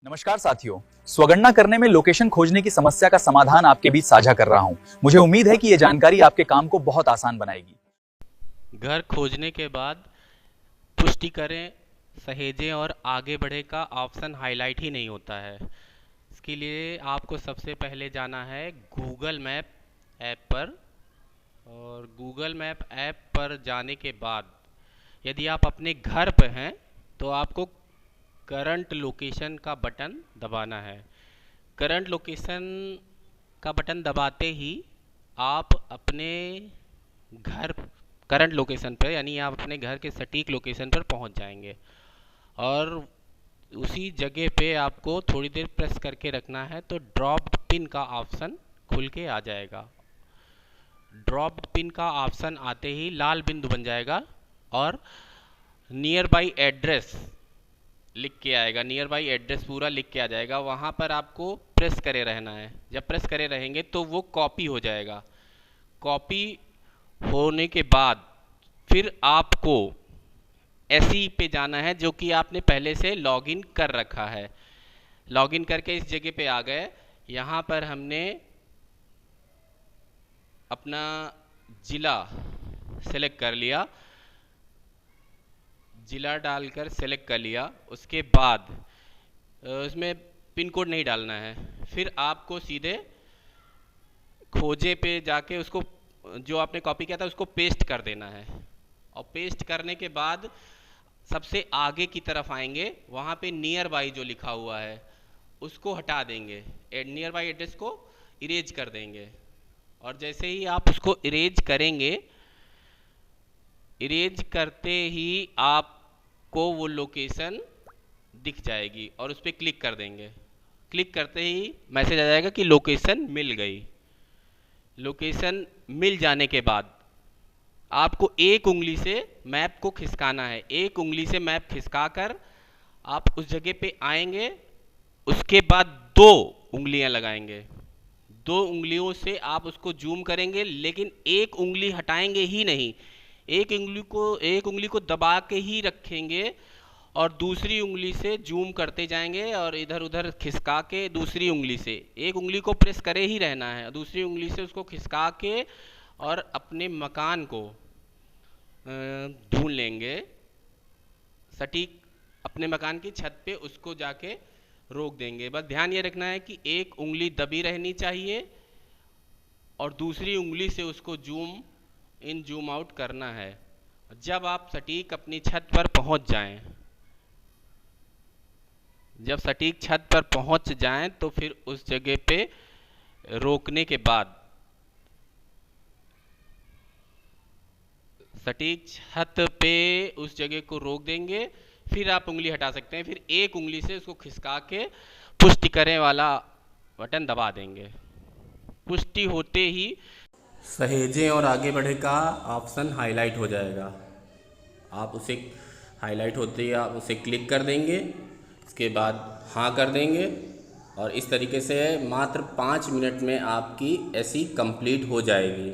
नमस्कार साथियों, स्वगणना करने में लोकेशन खोजने की समस्या का समाधान आपके बीच साझा कर रहा हूं। मुझे उम्मीद है कि यह जानकारी आपके काम को बहुत आसान बनाएगी। घर खोजने के बाद पुष्टि करें, सहेजें और आगे बढ़े का ऑप्शन हाईलाइट ही नहीं होता है। इसके लिए आपको सबसे पहले जाना है गूगल मैप ऐप पर, और गूगल मैप ऐप पर जाने के बाद यदि आप अपने घर पर हैं तो आपको करंट लोकेशन का बटन दबाना है। करंट लोकेशन का बटन दबाते ही आप अपने घर करंट लोकेशन पर, यानी आप अपने घर के सटीक लोकेशन पर पहुंच जाएंगे। और उसी जगह पे आपको थोड़ी देर प्रेस करके रखना है तो ड्रॉप्ड पिन का ऑप्शन खुल के आ जाएगा। ड्रॉप्ड पिन का ऑप्शन आते ही लाल बिंदु बन जाएगा और नियर बाई एड्रेस लिख के आएगा। नियर बाई एड्रेस पूरा लिख के आ जाएगा, वहाँ पर आपको प्रेस करे रहना है। जब प्रेस करे रहेंगे तो वो कॉपी हो जाएगा। कॉपी होने के बाद फिर आपको ऐसी पे जाना है जो कि आपने पहले से लॉगिन कर रखा है। लॉगिन करके इस जगह पे आ गए। यहाँ पर हमने अपना ज़िला सेलेक्ट कर लिया, ज़िला डालकर सेलेक्ट कर लिया। उसके बाद उसमें पिन कोड नहीं डालना है। फिर आपको सीधे खोजे पे जाके उसको जो आपने कॉपी किया था उसको पेस्ट कर देना है। और पेस्ट करने के बाद सबसे आगे की तरफ आएंगे, वहाँ पे नियर बाई जो लिखा हुआ है उसको हटा देंगे। नियर बाई एड्रेस को इरेज कर देंगे। और जैसे ही आप उसको इरेज करेंगे, इरेज करते ही आपको वो लोकेशन दिख जाएगी और उस पर क्लिक कर देंगे। क्लिक करते ही मैसेज आ जाएगा कि लोकेशन मिल गई। लोकेशन मिल जाने के बाद आपको एक उंगली से मैप को खिसकाना है। एक उंगली से मैप खिसका कर आप उस जगह पे आएंगे। उसके बाद दो उंगलियां लगाएंगे। दो उंगलियों से आप उसको जूम करेंगे, लेकिन एक उंगली हटाएंगे ही नहीं। एक उंगली को दबा के ही रखेंगे और दूसरी उंगली से जूम करते जाएंगे और इधर उधर खिसका के दूसरी उंगली से, एक उंगली को प्रेस करे ही रहना है, दूसरी उंगली से उसको खिसका के और अपने मकान को ढूंढ लेंगे। सटीक अपने मकान की छत पे उसको जाके रोक देंगे। बस ध्यान ये रखना है कि एक उंगली दबी रहनी चाहिए और दूसरी उंगली से उसको जूम इन जूम आउट करना है। जब आप सटीक अपनी छत पर पहुंच जाएं, जब सटीक छत पर पहुंच जाएं तो फिर उस जगह पे रोकने के बाद सटीक छत पे उस जगह को रोक देंगे। फिर आप उंगली हटा सकते हैं। फिर एक उंगली से उसको खिसका के पुष्टि करें वाला बटन दबा देंगे। पुष्टि होते ही सहेजें और आगे बढ़े का ऑप्शन हाईलाइट हो जाएगा। आप उसे हाईलाइट होते ही आप उसे क्लिक कर देंगे। इसके बाद हाँ कर देंगे और इस तरीके से मात्र 5 मिनट में आपकी ऐसी कंप्लीट हो जाएगी।